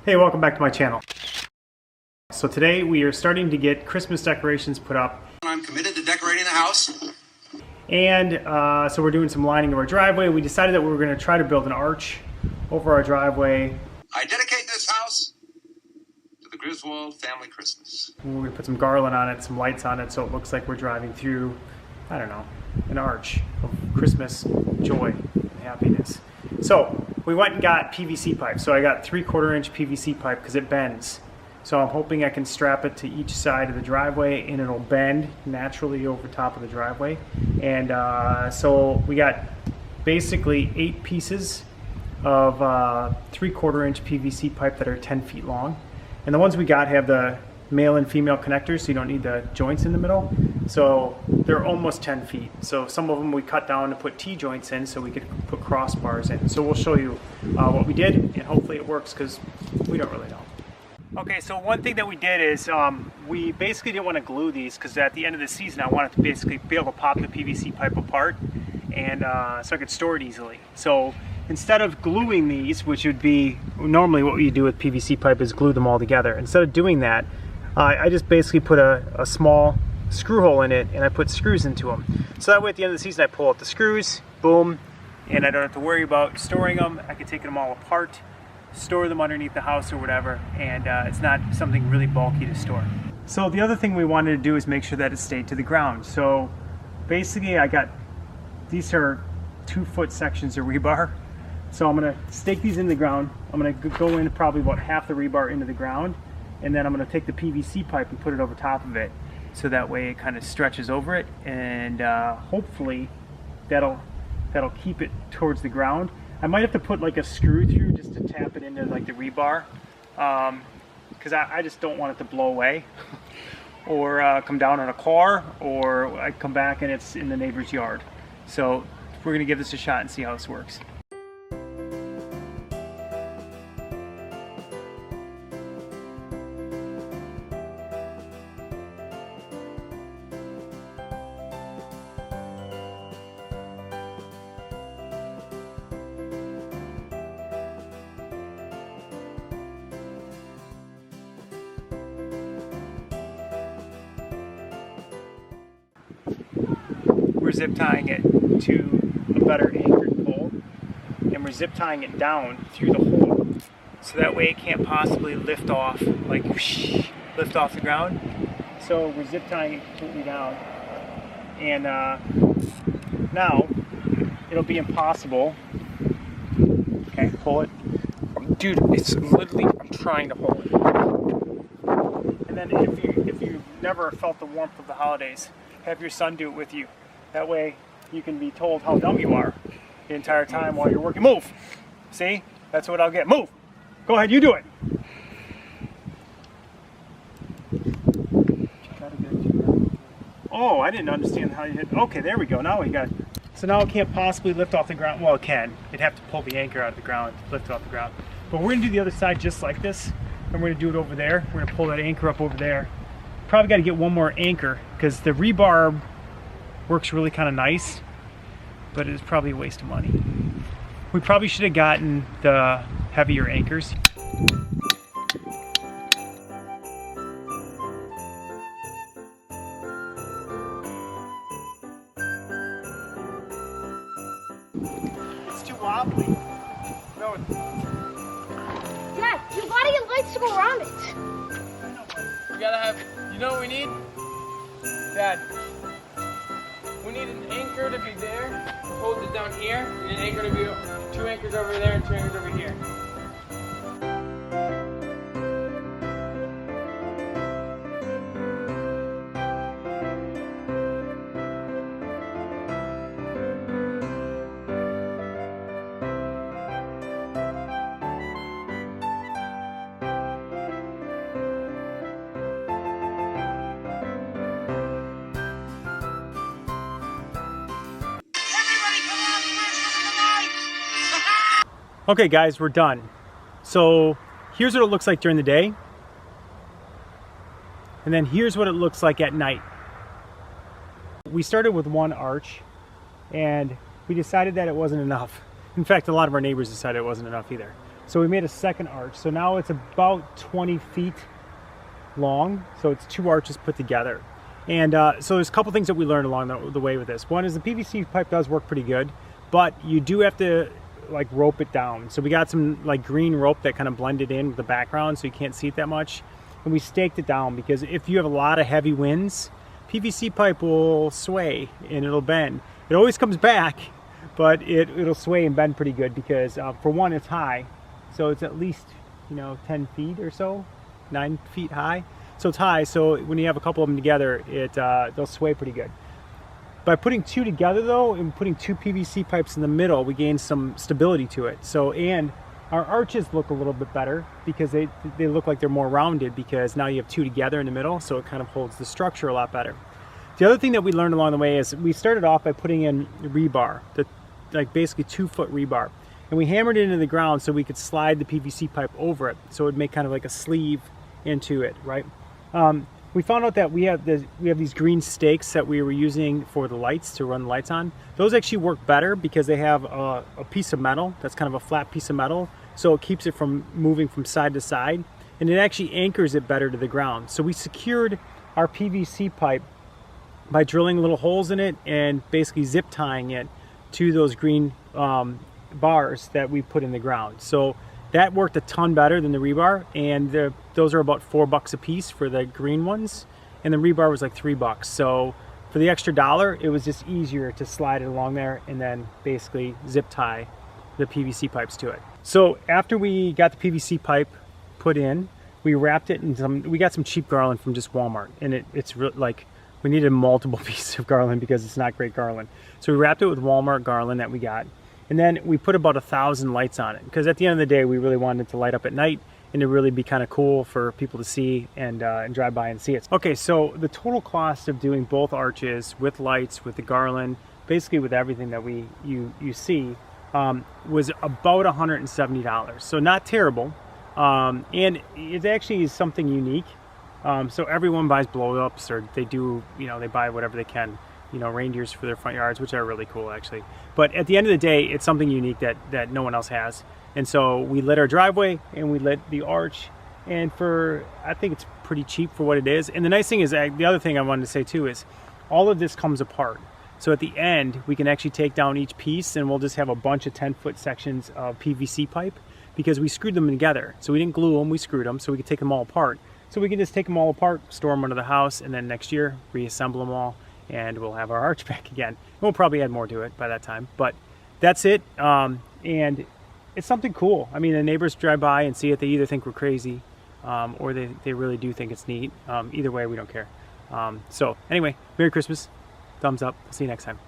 Hey, welcome back to my channel. So today we are starting to get Christmas decorations put up. I'm committed to decorating the house. And so we're doing some lining of our driveway. We decided that we were going to try to build an arch over our driveway. I dedicate this house to the Griswold family Christmas. We're going to put some garland on it, some lights on it, so it looks like we're driving through, I don't know, an arch of Christmas joy and happiness. So we went and got PVC pipe. So I got 3/4 inch PVC pipe because it bends. So I'm hoping I can strap it to each side of the driveway and it'll bend naturally over top of the driveway. And so we got basically 8 pieces of 3/4 inch PVC pipe that are 10 feet long. And the ones we got have the male and female connectors, so you don't need the joints in the middle. So they're almost 10 feet. So some of them we cut down to put T-joints in so we could put crossbars in. So we'll show you what we did, and hopefully it works because we don't really know. Okay, so one thing that we did is we basically didn't want to glue these because at the end of the season I wanted to basically be able to pop the PVC pipe apart and so I could store it easily. So instead of gluing these, which would be normally what you do with PVC pipe is glue them all together, instead of doing that, I just basically put a small screw hole in it and I put screws into them. So that way at the end of the season I pull out the screws, boom, and I don't have to worry about storing them. I can take them all apart, store them underneath the house or whatever, and it's not something really bulky to store. So the other thing we wanted to do is make sure that it stayed to the ground. So basically these are 2-foot sections of rebar. So I'm going to stake these in the ground. I'm going to go in probably about half the rebar into the ground, and then I'm going to take the PVC pipe and put it over top of it, so that way it kind of stretches over it, and hopefully that'll keep it towards the ground. I might have to put like a screw through just to tap it into like the rebar, because I just don't want it to blow away or come down on a car, or I come back and it's in the neighbor's yard. So we're going to give this a shot and see how this works. We're zip tying it to a better anchored pole, and we're zip tying it down through the hole, so that way it can't possibly lift off, like whoosh, lift off the ground. So we're zip tying it completely down, and now it'll be impossible. Okay, pull it. Dude, it's literally, I'm trying to hold it. And then if you've never felt the warmth of the holidays, have your son do it with you. That way you can be told how dumb you are the entire time while you're working. Move! See? That's what I'll get. Move! Go ahead, you do it! Oh, I didn't understand how you hit. Okay, there we go. Now we got it. So now it can't possibly lift off the ground. Well, it can. It'd have to pull the anchor out of the ground to lift it off the ground. But we're going to do the other side just like this. And we're going to do it over there. We're going to pull that anchor up over there. Probably got to get one more anchor because the rebar works really kind of nice, but it's probably a waste of money. We probably should have gotten the heavier anchors. It's too wobbly. No. Dad, you gotta get lights to go around it. We gotta have, you know what we need? Dad, we need an anchor to be there, hold it down here, and an anchor to be 2 anchors over there and 2 anchors over here. Okay guys, we're done. So here's what it looks like during the day. And then here's what it looks like at night. We started with one arch and we decided that it wasn't enough. In fact, a lot of our neighbors decided it wasn't enough either. So we made a second arch. So now it's about 20 feet long. So it's 2 arches put together. And so there's a couple things that we learned along the way with this. One is the PVC pipe does work pretty good, but you do have to like rope it down. So we got some like green rope that kind of blended in with the background so you can't see it that much. And we staked it down because if you have a lot of heavy winds, PVC pipe will sway and it'll bend. It always comes back, but it'll sway and bend pretty good because for one, it's high. So it's at least, 10 feet or so, 9 feet high. So it's high, so when you have a couple of them together, they'll sway pretty good. By putting 2 together though, and putting 2 PVC pipes in the middle, we gain some stability to it. So, and our arches look a little bit better because they look like they're more rounded because now you have 2 together in the middle, so it kind of holds the structure a lot better. The other thing that we learned along the way is we started off by putting in rebar, like basically 2-foot rebar. And we hammered it into the ground so we could slide the PVC pipe over it. So it would make kind of like a sleeve into it, right? We found out that we have these green stakes that we were using for the lights to run the lights on. Those actually work better because they have a piece of metal that's kind of a flat piece of metal, so it keeps it from moving from side to side, and it actually anchors it better to the ground. So we secured our PVC pipe by drilling little holes in it and basically zip tying it to those green bars that we put in the ground. So that worked a ton better than the rebar, and those are about $4 a piece for the green ones, and the rebar was like $3. So for the extra $1, it was just easier to slide it along there and then basically zip tie the PVC pipes to it. So after we got the PVC pipe put in, we wrapped it in we got some cheap garland from just Walmart, and it's really like we needed multiple pieces of garland because it's not great garland. So we wrapped it with Walmart garland that we got. And then we put about 1,000 lights on it because at the end of the day, we really wanted it to light up at night and to really be kind of cool for people to see and drive by and see it. Okay, so the total cost of doing both arches with lights, with the garland, basically with everything that you see, was about $170. So not terrible, and it actually is something unique. So everyone buys blow-ups, or they do, they buy whatever they can. Reindeers for their front yards, which are really cool actually. But at the end of the day, it's something unique that no one else has. And so we lit our driveway and we lit the arch, and I think it's pretty cheap for what it is. And the nice thing is, the other thing I wanted to say too is all of this comes apart. So at the end, we can actually take down each piece and we'll just have a bunch of 10-foot sections of PVC pipe because we screwed them together. So we didn't glue them, we screwed them so we could take them all apart. So we can just take them all apart, store them under the house, and then next year reassemble them all, and we'll have our arch back again. We'll probably add more to it by that time, but that's it. And it's something cool. I mean, the neighbors drive by and see it, they either think we're crazy or they really do think it's neat. Either way, we don't care. So anyway, Merry Christmas, thumbs up, see you next time.